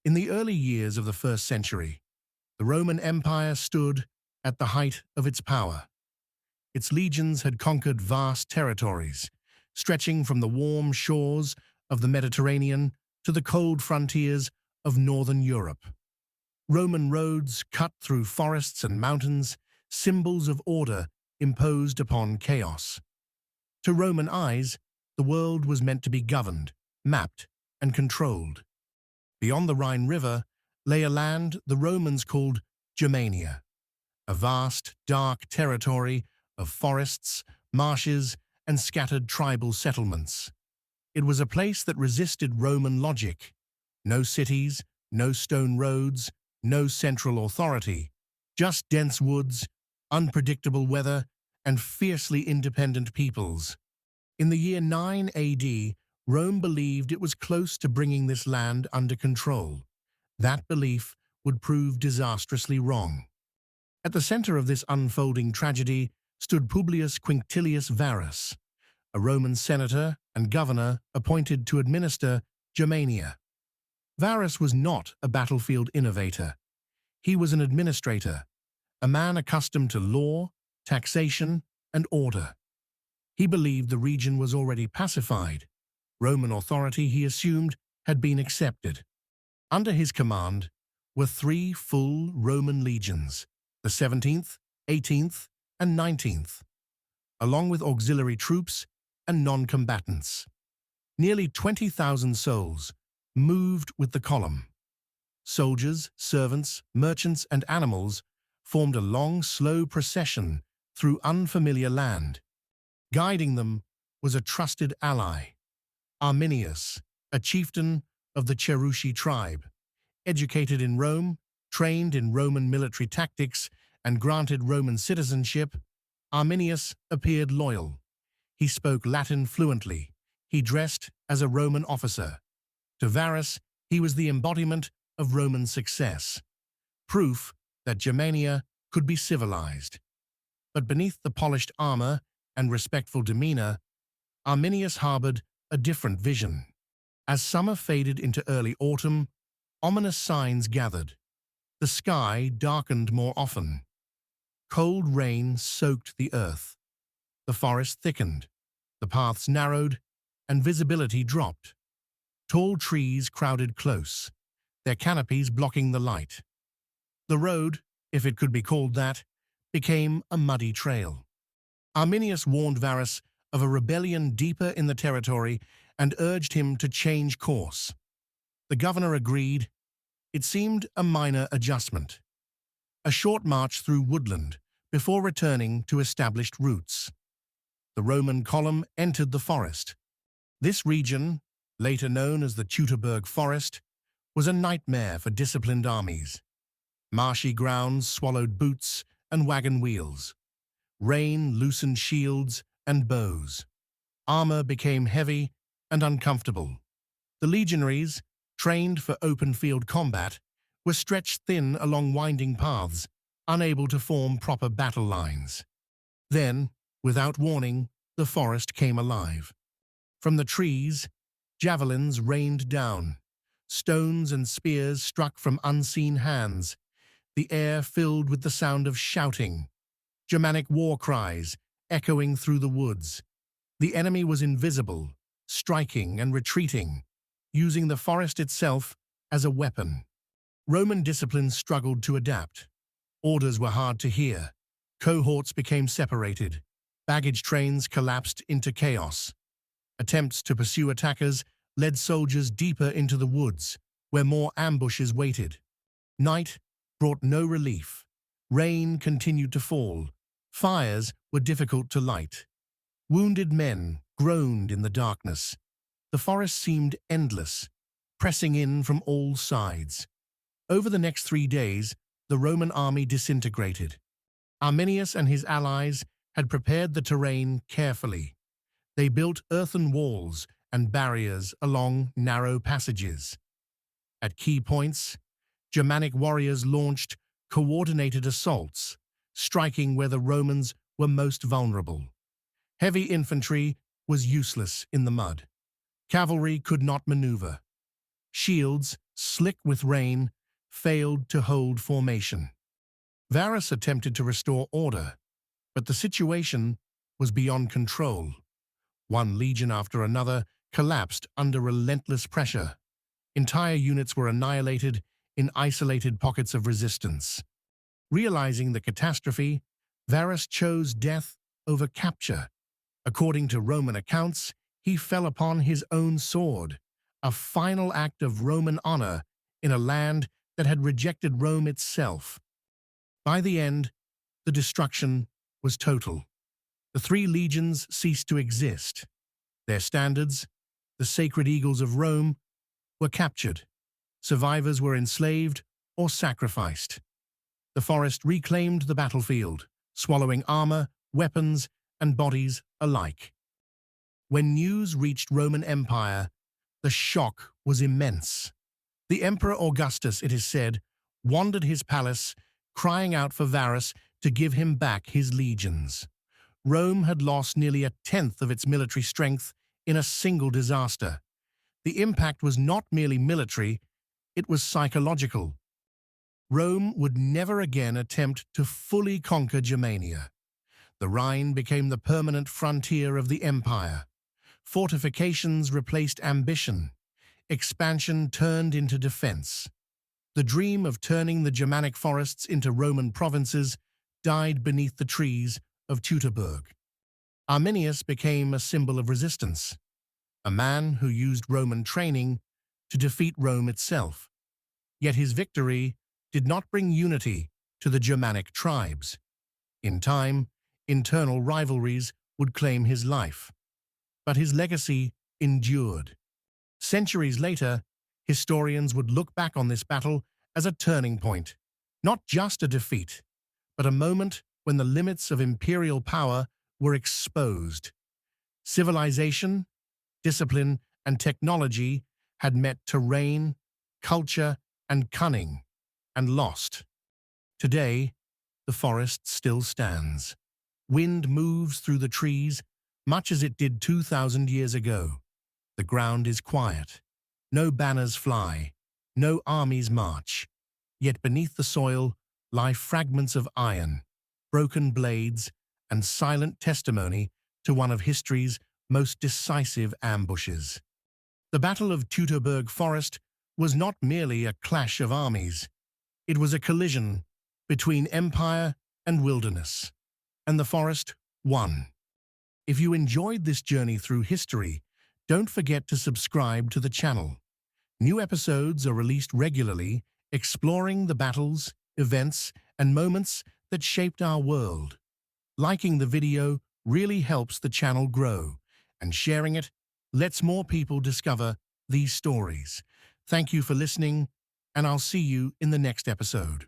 In the early years of the 1st century, the Roman Empire stood at the height of its power. Its legions had conquered vast territories, stretching from the warm shores of the Mediterranean to the cold frontiers of northern Europe. Roman roads cut through forests and mountains, symbols of order imposed upon chaos. To Roman eyes, the world was meant to be governed, mapped, and controlled. Beyond the Rhine River lay a land the Romans called Germania, a vast, dark territory of forests, marshes, and scattered tribal settlements. It was a place that resisted Roman logic. No cities, no stone roads, no central authority, just dense woods, unpredictable weather, and fiercely independent peoples. In the year 9 AD, Rome believed it was close to bringing this land under control. That belief would prove disastrously wrong. At the center of this unfolding tragedy stood Publius Quinctilius Varus, a Roman senator and governor appointed to administer Germania. Varus was not a battlefield innovator. He was an administrator, a man accustomed to law, taxation, and order. He believed the region was already pacified. Roman authority, he assumed, had been accepted. Under his command were 3 full Roman legions, the 17th, 18th, and 19th, along with auxiliary troops and non-combatants. Nearly 20,000 souls moved with the column. Soldiers, servants, merchants, and animals formed a long, slow procession through unfamiliar land. Guiding them was a trusted ally, Arminius, a chieftain of the Cherusci tribe. Educated in Rome, trained in Roman military tactics, and granted Roman citizenship, Arminius appeared loyal. He spoke Latin fluently. He dressed as a Roman officer. To Varus, he was the embodiment of Roman success, proof that Germania could be civilized. But beneath the polished armor and respectful demeanor, Arminius harbored a different vision. As summer faded into early autumn, ominous signs gathered. The sky darkened more often. Cold rain soaked the earth. The forest thickened. The paths narrowed, and visibility dropped. Tall trees crowded close, their canopies blocking the light. The road, if it could be called that, became a muddy trail. Arminius warned Varus of a rebellion deeper in the territory and urged him to change course. The governor agreed. It seemed a minor adjustment. A short march through woodland before returning to established routes. The Roman column entered the forest. This region, later known as the Teutoburg Forest, was a nightmare for disciplined armies. Marshy grounds swallowed boots and wagon wheels. Rain loosened shields and bows. Armor became heavy and uncomfortable. The legionaries, trained for open-field combat, were stretched thin along winding paths, unable to form proper battle lines. Then, without warning, the forest came alive. From the trees, javelins rained down. Stones and spears struck from unseen hands. The air filled with the sound of shouting. Germanic war cries echoing through the woods. The enemy was invisible, striking and retreating, using the forest itself as a weapon. Roman discipline struggled to adapt. Orders were hard to hear. Cohorts became separated. Baggage trains collapsed into chaos. Attempts to pursue attackers led soldiers deeper into the woods, where more ambushes waited. Night brought no relief. Rain continued to fall. Fires were difficult to light. Wounded men groaned in the darkness. The forest seemed endless, pressing in from all sides. Over the next 3 days, the Roman army disintegrated. Arminius and his allies had prepared the terrain carefully. They built earthen walls and barriers along narrow passages. At key points, Germanic warriors launched coordinated assaults, striking where the Romans were most vulnerable. Heavy infantry was useless in the mud. Cavalry could not maneuver. Shields, slick with rain, failed to hold formation. Varus attempted to restore order, but the situation was beyond control. One legion after another collapsed under relentless pressure. Entire units were annihilated in isolated pockets of resistance. Realizing the catastrophe, Varus chose death over capture. According to Roman accounts, he fell upon his own sword, a final act of Roman honor in a land that had rejected Rome itself. By the end, the destruction was total. The three legions ceased to exist. Their standards, the sacred eagles of Rome, were captured. Survivors were enslaved or sacrificed. The forest reclaimed the battlefield, swallowing armor, weapons, and bodies alike. When news reached Roman Empire, the shock was immense. The Emperor Augustus, it is said, wandered his palace, crying out for Varus to give him back his legions. Rome had lost nearly a tenth of its military strength in a single disaster. The impact was not merely military, it was psychological. Rome would never again attempt to fully conquer Germania. The Rhine became the permanent frontier of the empire. Fortifications replaced ambition. Expansion turned into defense. The dream of turning the Germanic forests into Roman provinces died beneath the trees of Teutoburg. Arminius became a symbol of resistance, a man who used Roman training to defeat Rome itself. Yet his victory did not bring unity to the Germanic tribes. In time, internal rivalries would claim his life. But his legacy endured. Centuries later, historians would look back on this battle as a turning point, not just a defeat, but a moment when the limits of imperial power were exposed. Civilization, discipline, and technology had met terrain, culture, and cunning, and lost. Today, the forest still stands. Wind moves through the trees, much as it did 2,000 years ago. The ground is quiet. No banners fly. No armies march. Yet beneath the soil lie fragments of iron, broken blades, and silent testimony to one of history's most decisive ambushes. The Battle of Teutoburg Forest was not merely a clash of armies. It was a collision between empire and wilderness, and the forest won. If you enjoyed this journey through history, don't forget to subscribe to the channel. New episodes are released regularly, exploring the battles, events, and moments that shaped our world. Liking the video really helps the channel grow, and sharing it lets more people discover these stories. Thank you for listening, and I'll see you in the next episode.